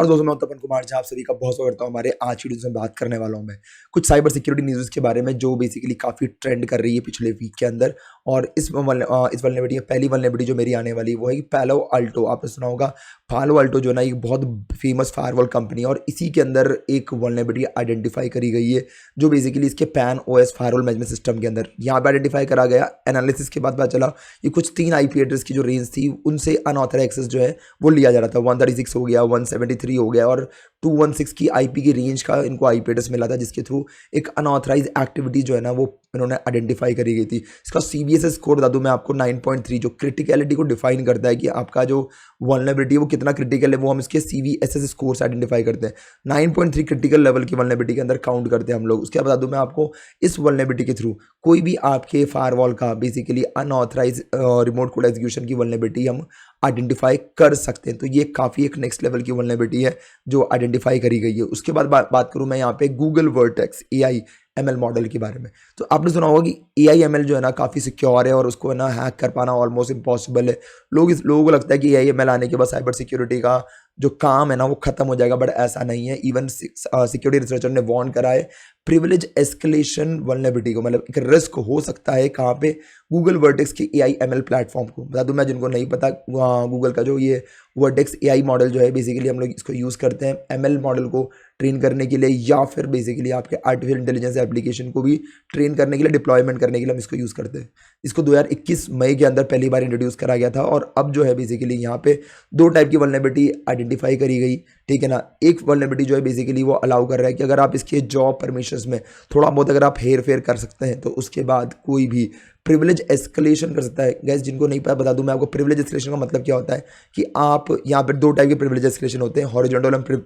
और दोस्तों मैं तपन कुमार झा आप सभी का बहुत स्वागत करता हूँ। हमारे आज की वीडियो में बात करने वाला हूँ मैं कुछ साइबर सिक्योरिटी न्यूज़ के बारे में जो बेसिकली काफ़ी ट्रेंड कर रही है पिछले वीक के अंदर। और इस वल्नरेबिलिटी पहली वल्नरेबिलिटी जो मेरी आने वाली है वो है कि पालो अल्टो। आपने सुना होगा पालो अल्टो जो है ना एक बहुत फेमस फायरवॉल कंपनी है और इसी के अंदर एक वल्नरेबिलिटी आइडेंटिफाई करी गई है जो बेसिकली इसके pan OS firewall management system के अंदर यहाँ पे आइडेंटिफाई करा गया। एनालिसिस के बाद पता चला ये कुछ 3 आईपी एड्रेस की जो रेंज थी उनसे अनऑथराइज एक्सेस जो है वो लिया जा रहा था। 136 हो गया, 173 हो गया और 216 की आईपी की रेंज का इनको आईपी एड्रेस मिला था जिसके थ्रू एक अनऑथराइज एक्टिविटी जो है ना वो इन्होंने आइडेंटिफाई करी गई थी। इसका सीवीएसएस स्कोर बता दूं मैं आपको 9.3 जो क्रिटिकलिटी को डिफाइन करता है कि आपका जो वल्नरेबिलिटी है वो कितना क्रिटिकल है वो हम इसके सीवीएसएस स्कोर से आइडेंटिफाई करते हैं। 9.3 क्रिटिकल लेवल की वल्नरेबिलिटी के अंदर काउंट करते हैं हम लोग। उसके बाद बता दूं मैं आपको इस वल्नरेबिलिटी के थ्रू कोई भी आपके फायरवॉल का basically unauthorize remote code execution की वल्नरेबिलिटी हम आइडेंटिफाई कर सकते हैं। तो ये काफ़ी एक नेक्स्ट लेवल की वल्नरेबिलिटी है जो आइडेंटिफाई करी गई है। उसके बाद बात करूं मैं यहाँ पे Google vertex AI ML model के बारे में। तो आपने सुना होगा कि एआई एमएल जो है ना काफ़ी सिक्योर है और उसको है ना हैक कर पाना ऑलमोस्ट इम्पॉसिबल है। लोगों को लगता है कि एआई एमएल आने के बाद साइबर सिक्योरिटी का जो काम है ना वो खत्म हो जाएगा, बट ऐसा नहीं है। इवन सिक्योरिटी रिसर्चर ने वार्न करा है प्रिविलेज एस्केलेशन वल्नरेबिलिटी को, मतलब एक रिस्क हो सकता है कहाँ पे गूगल वर्टेक्स के एआई एमएल प्लेटफॉर्म को। बता दूं मैं जिनको नहीं पता, गूगल का जो ये वर्टेक्स एआई मॉडल जो है बेसिकली हम लोग इसको यूज़ करते हैं एमएल मॉडल को ट्रेन करने के लिए या फिर बेसिकली आपके आर्टिफिशियल इंटेलिजेंस एप्लीकेशन को भी ट्रेन करने के लिए, डिप्लॉयमेंट करने के लिए हम इसको यूज़ करते हैं। इसको 2021 मई के अंदर पहली बार इंट्रोड्यूस करा गया था और अब जो है बेसिकली यहाँ पे 2 टाइप की वल्नरेबिलिटी आइडेंटिफाई करी गई, ठीक है ना। एक वल्नरेबिलिटी जो है बेसिकली वो अलाउ कर रहा है कि अगर आप इसके जॉब परमिशंस में थोड़ा बहुत अगर आप हेर फेर कर सकते हैं तो उसके बाद कोई भी प्रिविलेज एस्केलेशन कर सकता है। गैस जिनको नहीं पता बता दूं मैं आपको, प्रिविलेज एस्केलेशन का मतलब क्या होता है कि आप यहाँ पर 2 टाइप के प्रिविलेज एस्केलेशन होते हैं, horizontal and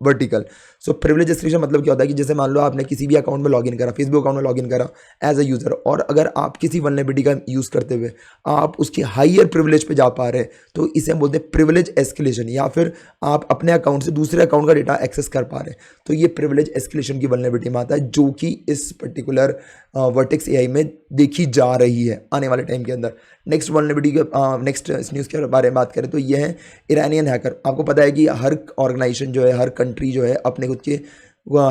vertical. So privilege escalation मतलब क्या होता है कि जैसे मान लो आपने किसी भी अकाउंट में लॉगिन करा, फेसबुक अकाउंट में लॉगिन करा एज अ यूज़र, और अगर आप किसी वल्नरेबिलिटी का यूज़ करते हुए आप उसके हायर प्रिविलेज पे जा पा रहे हैं तो इसे हम बोलते हैं प्रिविलेज एस्केलेशन। या फिर आप अपने अकाउंट से दूसरे अकाउंट का डेटा एक्सेस कर पा रहे हैं तो ये प्रिविलेज एस्केलेशन की वल्नरेबिलिटी में आता है जो कि इस पर्टिकुलर वर्टेक्स एआई में देखी जा रही है आने वाले टाइम के अंदर। नेक्स्ट वल्नरेबिलिटी के नेक्स्ट इस न्यूज़ के बारे में बात करें तो ये है ईरानियन हैकर। आपको पता है कि हर ऑर्गेनाइजेशन जो है, हर कंट्री जो है अपने खुद के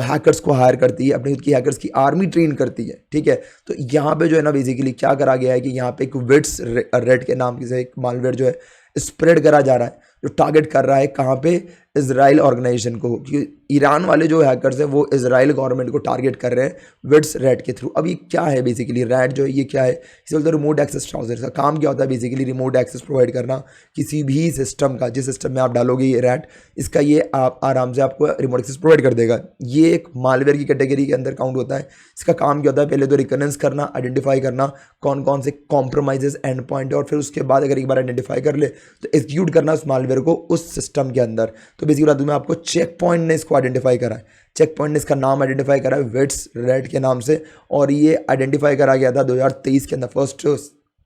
हैकर्स को हायर करती है, अपनी खुद की हैकर्स की आर्मी ट्रेन करती है, ठीक है। तो यहाँ पे जो है ना बेसिकली क्या करा गया है कि यहाँ पे एक विट्स रेड के नाम से एक मालवेयर जो है स्प्रेड करा जा रहा है जो टारगेट कर रहा है कहाँ पे, इजराइल ऑर्गेनाइजेशन को। क्योंकि ईरान वाले जो हैकर्स हैं वो इजराइल गवर्नमेंट को टारगेट कर रहे हैं विट्स रेड के थ्रू। अब ये क्या है बेसिकली, रैट जो है ये क्या है, इसे बोलते हैं रिमोट एक्सेस ट्राउजर। इसका काम क्या होता है बेसिकली रिमोट एक्सेस प्रोवाइड करना किसी भी सिस्टम का, जिस सिस्टम में आप डालोगे ये रैट, इसका ये आप आराम से आपको रिमोट एक्सेस प्रोवाइड कर देगा। ये एक मालवेयर की कैटेगरी के अंदर काउंट होता है। इसका काम क्या होता है, पहले तो रिकनेंस करना, आइडेंटिफाई करना कौन कौन से कॉम्प्रोमाइजेस एंड पॉइंट है, और फिर उसके बाद अगर एक बार आइडेंटिफाई कर ले तो एग्जीक्यूट करना उस मालवेयर को उस सिस्टम के अंदर। तो बेसिकली बता दूं मैं आपको, चेक पॉइंट ने इसको आइडेंटिफाई करा है। चेक पॉइंट ने इसका नाम आइडेंटिफाई करा है विट्स रेड के नाम से, और ये आइडेंटिफाई करा गया था 2023 के अंदर, 1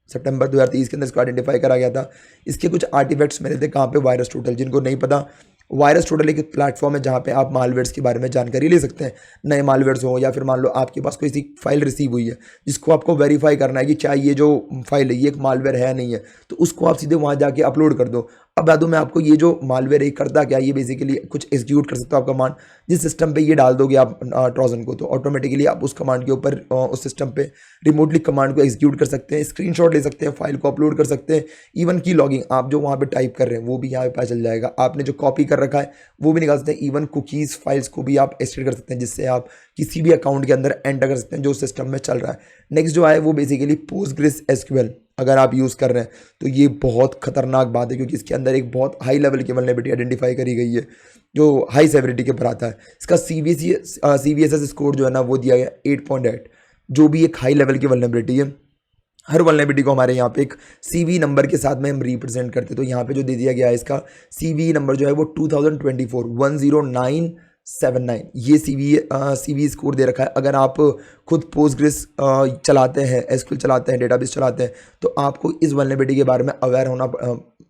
सितंबर 2023 के अंदर इसको आइडेंटिफाई करा गया था। इसके कुछ आर्टिफैक्ट्स मिले थे कहाँ पे, वायरस टोटल। जिनको नहीं पता, वायरस टोटल एक प्लेटफॉर्म है जहाँ पे आप मालवेयर्स के बारे में जानकारी ले सकते हैं, नए मालवेयर्स हो या फिर मान लो आपके पास कोई सी फाइल रिसीव हुई है जिसको आपको वेरीफाई करना है कि क्या ये जो फाइल है ये एक मालवेयर है या नहीं है, तो उसको आप सीधे वहाँ जाके अपलोड कर दो। अब बता दूं मैं आपको, ये जो मालवेयर है करता क्या, ये बेसिकली कुछ एग्जीक्यूट कर सकते हो आप कमांड। जिस सिस्टम पे ये डाल दोगे आप ट्रोजन को तो ऑटोमेटिकली आप उस कमांड के ऊपर उस सिस्टम पे रिमोटली कमांड को एग्जीक्यूट कर सकते हैं, स्क्रीनशॉट ले सकते हैं, फाइल को अपलोड कर सकते हैं। इवन की लॉगिंग आप जो वहाँ पे टाइप कर रहे हैं वो भी यहाँ पे पता चल जाएगा। आपने जो कॉपी कर रखा है वो भी निकाल सकते हैं। इवन कुकीज़ फाइल्स को भी आप एक्सटेंड कर सकते हैं जिससे आप किसी भी अकाउंट के अंदर एंटर कर सकते हैं जो सिस्टम में चल रहा है। नेक्स्ट जो है वो बेसिकली पोस्टग्रेस एसक्यूएल अगर आप यूज़ कर रहे हैं तो ये बहुत खतरनाक बात है क्योंकि इसके अंदर एक बहुत हाई लेवल की वल्नरेबिलिटी आइडेंटिफाई करी गई है जो हाई सेवरिटी के ऊपर आता है। इसका सीवीएसएस स्कोर जो है ना वो दिया गया 8.8, जो भी एक हाई लेवल की वल्नरेबिलिटी है। हर वल्नरेबिलिटी को हमारे यहाँ पे एक सीवी नंबर के साथ में हम रिप्रेजेंट करते हैं। तो यहाँ पे जो दे दिया गया है इसका सीवी नंबर जो है वो 2024 10979, ये सीवी स्कोर दे रखा है। अगर आप खुद पोस्टग्रेस चलाते हैं, एसक्यूएल चलाते हैं, डेटाबेस चलाते हैं तो आपको इस वल्नरेबिलिटी के बारे में अवेयर होना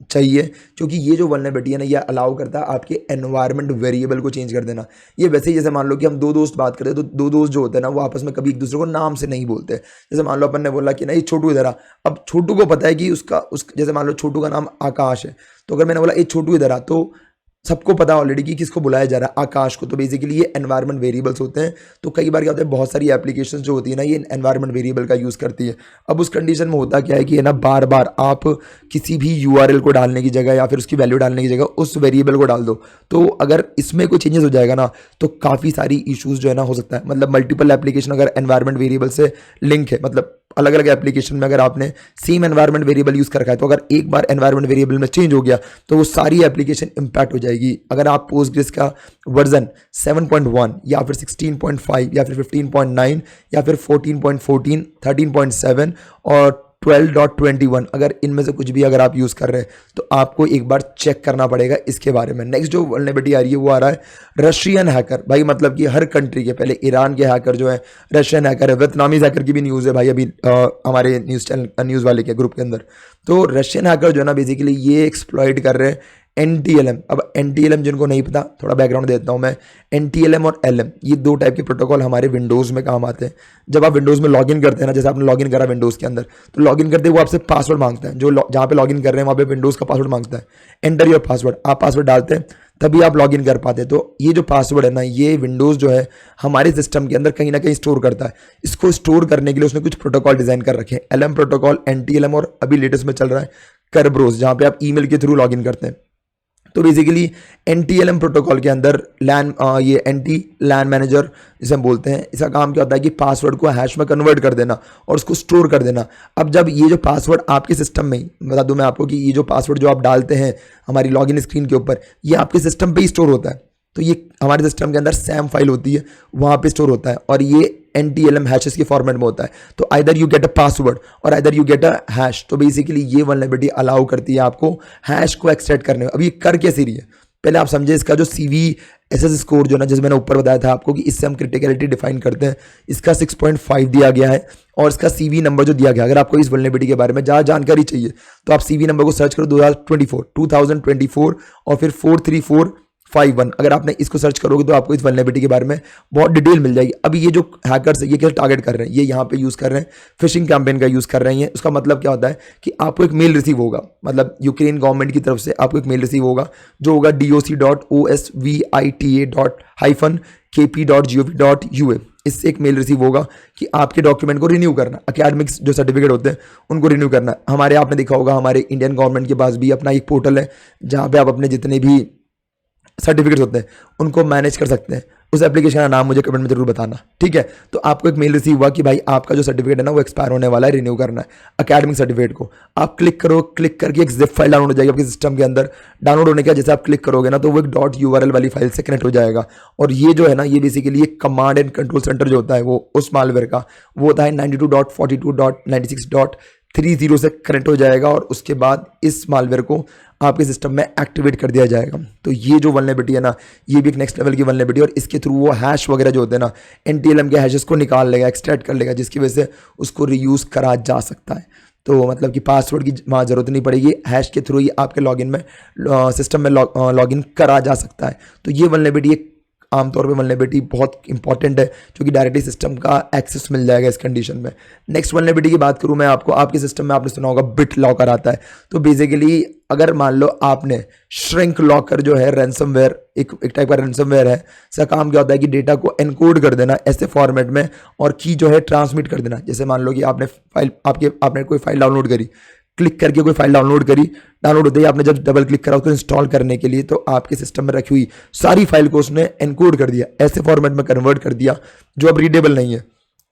चाहिए क्योंकि ये जो वल्नरेबिलिटी है ना ये अलाउ करता है आपके एनवायरनमेंट वेरिएबल को चेंज कर देना। ये वैसे ही जैसे मान लो कि हम 2 दोस्त बात करते हैं तो 2 दोस्त जो होते हैं ना वो आपस में कभी एक दूसरे को नाम से नहीं बोलते। जैसे मान लो अपन ने बोला कि नहीं छोटू इधर आ, अब छोटू को पता है कि जैसे मान लो छोटू का नाम आकाश है, तो अगर मैंने बोला ए छोटू इधर आ, तो सबको पता ऑलरेडी कि किसको बुलाया जा रहा है, आकाश को। तो बेसिकली ये एनवायरनमेंट वेरिएबल्स होते हैं। तो कई बार क्या होता है, बहुत सारी एप्लीकेशंस जो होती है ना, ये एनवायरनमेंट वेरिएबल का यूज़ करती है। अब उस कंडीशन में होता क्या है कि है ना, बार बार आप किसी भी यूआरएल को डालने की जगह या फिर उसकी वैल्यू डालने की जगह उस वेरिएबल को डाल दो, तो अगर इसमें कोई चेंजेस हो जाएगा ना, तो काफ़ी सारी इश्यूज़ जो है ना हो सकता है। मतलब मल्टीपल एप्लीकेशन अगर एनवायरनमेंट वेरिएबल से लिंक है, मतलब अलग अलग एप्लीकेशन में अगर आपने सेम एनवायरनमेंट वेरिएबल यूज़ कर रखा है, तो अगर एक बार एनवायरनमेंट वेरिएबल में चेंज हो गया तो वो सारी एप्लीकेशन इंपैक्ट हो जाएगी। अगर आप पोस्टग्रेस का वर्जन 7.1 या फिर 16.5 या फिर 15.9 या फिर 14.14, 13.7 और 12.21, अगर इनमें से कुछ भी अगर आप यूज़ कर रहे हैं तो आपको एक बार चेक करना पड़ेगा इसके बारे में। नेक्स्ट जो वल्नरेबिलिटी आ रही है वो आ रहा है रशियन हैकर। भाई मतलब कि हर कंट्री के, पहले ईरान के हैकर जो है, रशियन हैकर है, वियतनामीज हैकर की भी न्यूज़ है भाई अभी हमारे न्यूज़ वाले के ग्रुप के अंदर। तो रशियन हैकर जो है ना, बेसिकली ये एक्सप्लॉइट कर रहे हैं NTLM। अब NTLM जिनको नहीं पता, थोड़ा बैकग्राउंड देता हूँ मैं। NTLM और LM ये दो टाइप के प्रोटोकॉल हमारे विंडोज़ में काम आते हैं। जब आप विंडोज़ में लॉगिन करते हैं ना, जैसे आपने लॉगिन करा विंडोज़ के अंदर, तो लॉगिन करते वो आपसे पासवर्ड मांगता है। जो जहाँ पे लॉगिन कर रहे हैं वहाँ पे विंडोज़ का पासवर्ड मांगता है। एंटर योर पासवर्ड, आप पासवर्ड डालते हैं तभी आप लॉगिन कर पाते हैं। तो ये जो पासवर्ड है ना, ये विंडोज़ जो है हमारे सिस्टम के अंदर कहीं ना कहीं स्टोर करता है। इसको स्टोर करने के लिए उसने कुछ प्रोटोकॉल डिज़ाइन कर रखे हैं, LM प्रोटोकॉल, NTLM और अभी लेटेस्ट में चल रहा है करब्रोस, जहाँ पे आप ईमेल के थ्रू लॉगिन करते हैं। तो बेसिकली NTLM प्रोटोकॉल के अंदर ये एंटी लैन मैनेजर जिसे हम बोलते हैं, इसका काम क्या होता है कि पासवर्ड को हैश में कन्वर्ट कर देना और उसको स्टोर कर देना। अब जब ये जो पासवर्ड आपके सिस्टम में ही, बता दूं मैं आपको कि ये जो पासवर्ड जो आप डालते हैं हमारी लॉगिन स्क्रीन के ऊपर, ये आपके सिस्टम पे ही स्टोर होता है। तो ये हमारे सिस्टम के अंदर सैम फाइल होती है, वहाँ पे स्टोर होता है और ये NTLM हैशेस के फॉर्मेट में होता है। तो either you get a password और either you get a hash. तो बेसिकली ये वल्नरेबिलिटी अलाउ करती है आपको हैश को एक्सट्रैक्ट करने में। अब ये कर कैसे रही है, पहले आप समझे इसका जो CVSS स्कोर जो ना, जैसे मैंने ऊपर बताया था आपको कि इससे हम क्रिटिकलिटी डिफाइन करते हैं, इसका 6.5 दिया गया है और इसका CV नंबर जो दिया गया। अगर आपको इस वल्नरेबिलिटी के बारे में ज़्यादा जानकारी चाहिए तो आप CV नंबर को सर्च करो 2024 और फिर 43451। अगर आपने इसको सर्च करोगे तो आपको इस वल्नरेबिलिटी के बारे में बहुत डिटेल मिल जाएगी। अभी ये जो हैकर्स है ये क्या टारगेट कर रहे हैं, ये यहाँ पे यूज़ कर रहे हैं, फिशिंग कैंपेन का यूज़ कर रहे हैं। उसका मतलब क्या होता है कि आपको एक मेल रिसीव होगा, मतलब यूक्रेन गवर्नमेंट की तरफ से आपको एक मेल रिसीव होगा जो होगा doc.osvita.kp.gov.ua। इससे एक मेल रिसीव होगा कि आपके डॉक्यूमेंट को रिन्यू करना, एकेडमिक्स जो सर्टिफिकेट होते हैं उनको रिन्यू करना। हमारे आपने देखा होगा हमारे इंडियन गवर्नमेंट के पास भी अपना एक पोर्टल है जहाँ पे आप अपने जितने भी सर्टिफिकेट्स होते हैं उनको मैनेज कर सकते हैं। उस एप्लीकेशन का नाम मुझे कमेंट में जरूर बताना, ठीक है। तो आपको एक मेल रिसीव हुआ कि भाई आपका जो सर्टिफिकेट है ना वो एक्सपायर होने वाला है, रिन्यू करना है एकेडमिक सर्टिफिकेट को। आप क्लिक करो, क्लिक करके एक जिप फाइल डाउनलोड हो जाएगी आपके सिस्टम के अंदर। डाउनलोड होने के बाद जैसे आप क्लिक करोगे ना तो वो एक .url वाली फाइल से कनेक्ट हो जाएगा। और ये जो है ना, ये बेसिकली एक कमांड एंड कंट्रोल सेंटर जो होता है वो उस मालवेयर का, वो होता है 92.42.96.30 से कनेक्ट हो जाएगा और उसके बाद इस मालवेयर को आपके सिस्टम में एक्टिवेट कर दिया जाएगा। तो ये जो वल्नरेबिलिटी है ना, ये भी एक नेक्स्ट लेवल की वल्नरेबिलिटी और इसके थ्रू वो हैश वगैरह जो होते हैं ना, NTLM के हैशेस को निकाल लेगा, एक्सट्रैक्ट कर लेगा, जिसकी वजह से उसको रीयूज़ करा जा सकता है। तो मतलब कि पासवर्ड की वहाँ ज़रूरत नहीं पड़ेगी, हैश के थ्रू ही आपके लॉगिन में सिस्टम में लॉगिन करा जा सकता है। तो ये वल्नरेबिलिटी एक आमतौर पे वल्नरेबिलिटी बहुत इंपॉर्टेंट है, जो कि डायरेक्टली सिस्टम का एक्सेस मिल जाएगा इस कंडीशन में। नेक्स्ट वल्नरेबिलिटी की बात करूँ मैं आपको, आपके सिस्टम में आपने सुना होगा बिट लॉकर आता है। तो बेसिकली अगर मान लो आपने श्रिंक लॉकर जो है रैंसमवेयर, एक टाइप का रैंसमवेयर है, इसका काम क्या होता है कि डेटा को एनकोड कर देना ऐसे फॉर्मेट में और की जो है ट्रांसमिट कर देना। जैसे मान लो कि आपने कोई फाइल डाउनलोड करी, क्लिक करके कोई फाइल डाउनलोड करी, डाउनलोड होते ही आपने जब डबल क्लिक करा उसको इंस्टॉल करने के लिए, तो आपके सिस्टम में रखी हुई सारी फाइल को उसने एनकोड कर दिया, ऐसे फॉर्मेट में कन्वर्ट कर दिया जो अब रीडेबल नहीं है।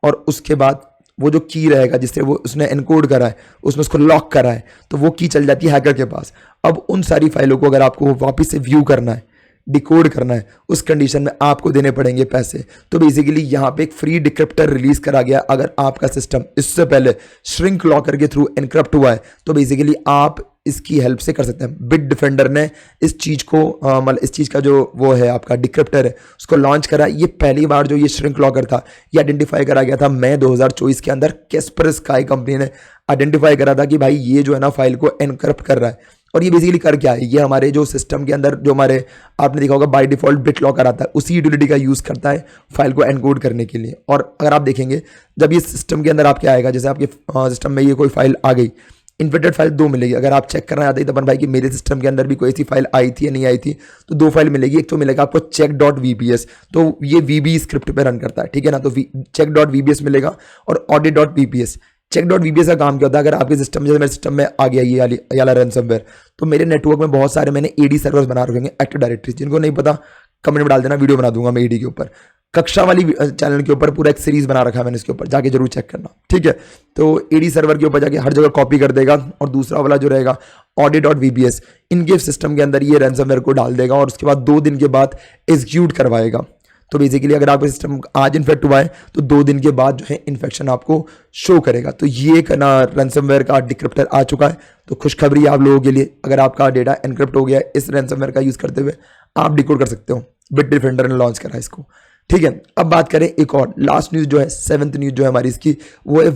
और उसके बाद वो जो की रहेगा जिससे वो उसने एनकोड करा है, उसमें उसको लॉक करा है, तो वो की चल जाती है हैकर के पास। अब उन सारी फाइलों को अगर आपको वापस से व्यू करना है, डिकोड करना है, उस कंडीशन में आपको देने पड़ेंगे पैसे। तो बेसिकली यहाँ पे एक फ्री डिक्रिप्टर रिलीज करा गया। अगर आपका सिस्टम इससे पहले श्रिंक लॉकर के थ्रू एनक्रिप्ट हुआ है तो बेसिकली आप इसकी हेल्प से कर सकते हैं। बिट डिफेंडर ने इस चीज़ को मतलब इस चीज़ का जो वो है आपका डिक्रिप्टर है उसको लॉन्च करा। ये पहली बार जो ये श्रिंक लॉकर था ये आइडेंटिफाई करा गया था मई 2024 के अंदर। कैस्परस्काई कंपनी ने आइडेंटिफाई करा था कि भाई ये जो है ना फाइल को एनक्रिप्ट कर रहा है। और ये बेसिकली कर क्या है, ये हमारे जो सिस्टम के अंदर जो हमारे आपने देखा होगा बाय डिफॉल्ट बिट लॉकर आता है, उसी यूटिलिटी का यूज़ करता है फाइल को एनकोड करने के लिए। और अगर आप देखेंगे जब ये सिस्टम के अंदर आपके आएगा, जैसे आपके सिस्टम में ये कोई फाइल आ गई इन्फेक्टेड फाइल 2 मिलेगी। अगर आप चेक करना चाहते हैं तपन भाई कि मेरे सिस्टम के अंदर भी कोई ऐसी फाइल आई थी या नहीं आई थी, तो 2 फाइल मिलेगी। एक तो मिलेगा आपको check.vps, तो ये VB स्क्रिप्ट पे रन करता है, ठीक है ना। तो check.vps मिलेगा और audit.vps। check.vps का काम क्या होता है, अगर आपके सिस्टम में, जैसे मेरे सिस्टम में आ गया ये वाला रैनसमवेयर, तो मेरे नेटवर्क में बहुत सारे मैंने AD सर्वर्स बना रखे होंगे, एक्टिव डायरेक्टरी। जिनको नहीं पता कमेंट में डाल देना, वीडियो बना दूंगा मैं AD के ऊपर। कक्षा वाली चैनल के ऊपर पूरा एक सीरीज बना रखा है मैंने, इसके ऊपर जाके जरूर चेक करना, ठीक है। तो AD सर्वर के ऊपर जाके हर जगह कॉपी कर देगा, और दूसरा वाला जो रहेगा audit.vps, इनके सिस्टम के अंदर ये रैनसमवेयर को डाल देगा, और उसके बाद 2 दिन के बाद एग्जीक्यूट करवाएगा। तो बेसिकली अगर आपका सिस्टम आज इन्फेक्ट हुआ है तो 2 दिन के बाद जो है इन्फेक्शन आपको शो करेगा। तो ये ना रैनसमवेयर का डिक्रिप्टर आ चुका है। तो खुशखबरी है आप लोगों के लिए, अगर आपका डेटा एनक्रिप्ट हो गया है इस रैनसमवेयर का यूज़ करते हुए, आप डिकोड कर सकते हो। बिटडिफेंडर ने लॉन्च करा है इसको, ठीक है। अब बात करें एक और लास्ट न्यूज़ जो है, 7th न्यूज़ जो है हमारी इसकी, वो है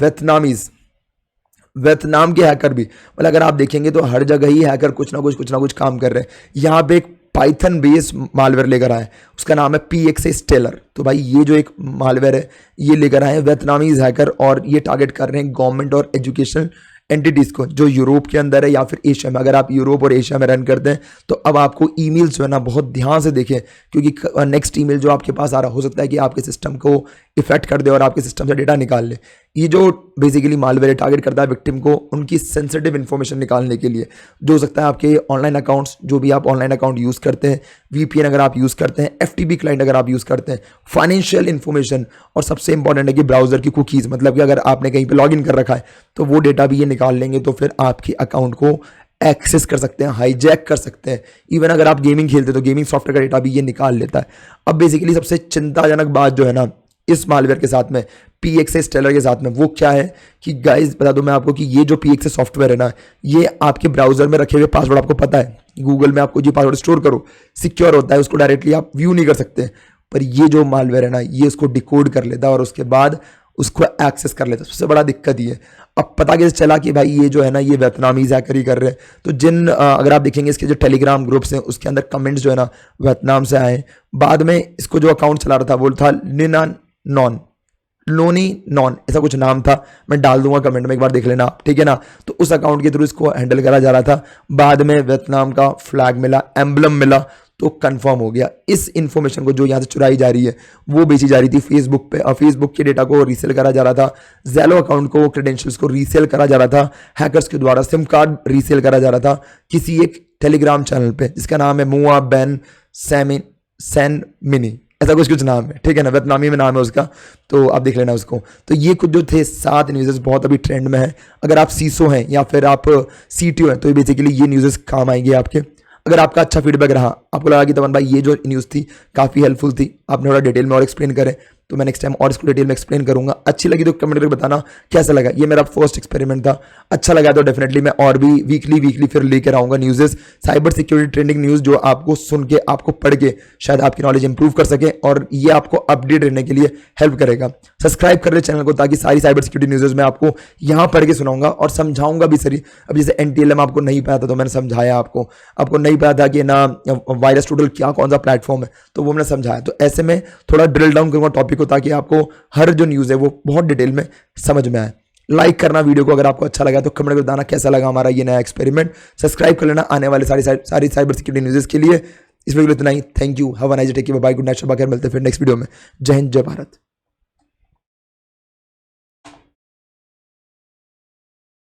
वियतनाम के हैकर भी, मतलब अगर आप देखेंगे तो हर जगह ही हैकर कुछ ना कुछ काम कर रहे हैं। यहाँ पे एक पाइथन बेस मालवेयर लेकर आए, उसका नाम है PXA स्टेलर। तो भाई ये जो एक मालवेयर है ये लेकर आए हैं वियतनामीज हैकर, और ये टारगेट कर रहे हैं गवर्नमेंट और एजुकेशनल एंटिटीज़ को जो यूरोप के अंदर है या फिर एशिया में। अगर आप यूरोप और एशिया में रन करते हैं तो अब आपको ईमेल्स जो है ना बहुत ध्यान से देखें, क्योंकि नेक्स्ट ईमेल जो आपके पास आ रहा हो सकता है कि आपके सिस्टम को इफेक्ट कर दे और आपके सिस्टम से डेटा निकाल ले। ये जो बेसिकली मालवेयर टारगेट करता है विक्टिम को उनकी सेंसिटिव इन्फॉर्मेशन निकालने के लिए, जो हो सकता है आपके ऑनलाइन अकाउंट्स, जो भी आप ऑनलाइन अकाउंट यूज़ करते हैं, VPN अगर आप यूज़ करते हैं, FTP क्लाइंट अगर आप यूज़ करते हैं, फाइनेंशियल इन्फॉर्मेशन, और सबसे इंपॉर्टेंट है कि ब्राउजर की कुकीज़, मतलब कि अगर आपने कहीं पे लॉगिन कर रखा है तो वो डेटा भी ये निकाल लेंगे, तो फिर आपके अकाउंट को एक्सेस कर सकते हैं, हाईजैक कर सकते हैं। इवन अगर आप गेमिंग खेलते हैं तो गेमिंग सॉफ्टवेयर का डेटा भी ये निकाल लेता है। अब बेसिकली सबसे चिंताजनक बात जो है ना इस मालवेयर के साथ में, PXA स्टेलर के साथ में, वो क्या है कि गाइस बता दूं मैं आपको कि ये जो PXA सॉफ्टवेयर है ना, ये आपके ब्राउजर में रखे हुए पासवर्ड आपको पता है, गूगल में आपको जो पासवर्ड स्टोर करो सिक्योर होता है, उसको डायरेक्टली आप व्यू नहीं कर सकते। पर ये जो मालवेयर है ना ये उसको डिकोड कर लेता है और उसके बाद उसको एक्सेस कर लेता है। सबसे बड़ा दिक्कत ये, अब पता कैसे चला कि भाई ये जो है ना ये वियतनामीज हैकर ही कर रहे हैं। तो अगर आप देखेंगे इसके जो टेलीग्राम ग्रुप्स हैं उसके अंदर कमेंट्स जो है ना वियतनाम से आए। बाद में इसको जो अकाउंट चला रहा था वो था लोनी नॉन, ऐसा कुछ नाम था, मैं डाल दूंगा कमेंट में, एक बार देख लेना आप, ठीक है ना। तो उस अकाउंट के थ्रू इसको हैंडल करा जा रहा था। बाद में वियतनाम का फ्लैग मिला, एम्बलम मिला, तो कंफर्म हो गया इस इंफॉर्मेशन को जो यहाँ से चुराई जा रही है वो बेची जा रही थी फेसबुक पे, और फेसबुक के डेटा को रीसेल करा जा रहा था, ज़ेलो अकाउंट को, क्रेडेंशियल्स को रीसेल करा जा रहा था, हैकर्स के द्वारा सिम कार्ड रीसेल करा जा रहा था किसी एक टेलीग्राम चैनल पे जिसका नाम है मुआ बैन सैन मिनी, ऐसा कुछ नाम है, ठीक है ना, वियतनामी में नाम है उसका, तो आप देख लेना उसको। तो ये कुछ जो थे 7 न्यूज़ बहुत अभी ट्रेंड में है। अगर आप CISO हैं या फिर आप CTO हैं तो बेसिकली ये न्यूज़ काम आएंगे आपके। अगर आपका अच्छा फीडबैक रहा, आपको लगा कि तमन भाई ये जो न्यूज़ थी काफ़ी हेल्पफुल थी, आपने थोड़ा डिटेल में और एक्सप्लेन करें, तो मैं नेक्स्ट टाइम और इसको डिटेल में एक्सप्लेन करूंगा। अच्छी लगी तो कमेंट करके बताना कैसा लगा। ये मेरा फर्स्ट एक्सपेरिमेंट था, अच्छा लगा तो डेफिनेटली मैं और भी वीकली फिर लेकर आऊंगा न्यूज़ेस, साइबर सिक्योरिटी ट्रेंडिंग न्यूज़ जो आपको सुन के, आपको पढ़ के शायद आपकी नॉलेज इंप्रूव कर सके और ये आपको अपडेट रहने के लिए हेल्प करेगा। सब्सक्राइब कर ले चैनल को ताकि सारी साइबर सिक्योरिटी न्यूज़ मैं आपको यहाँ पढ़ के सुनाऊंगा और समझाऊंगा भी सही। अब जैसे NTLM आपको नहीं पता था तो मैंने समझाया, आपको नहीं पता था कि ना VirusTotal क्या कौन सा प्लेटफॉर्म है तो वो मैंने समझाया। तो ऐसे में थोड़ा ड्रिल डाउन करूंगा टॉपिक को ताकि आपको हर जो न्यूज़ है वो बहुत डिटेल में समझ में आए। लाइक करना वीडियो को अगर आपको अच्छा लगा तो कमेंट में बताना कैसा लगा हमारा ये नया एक्सपेरिमेंट। सब्सक्राइब कर लेना आने वाले सारी साइबर सिक्योरिटी न्यूज़ के लिए। इस वीडियो इतना ही। Thank you, have a nice day, take care, bye, good night, शब बखैर। मिलते हैं फिर नेक्स्ट वीडियो में। जय हिंद, जय भारत।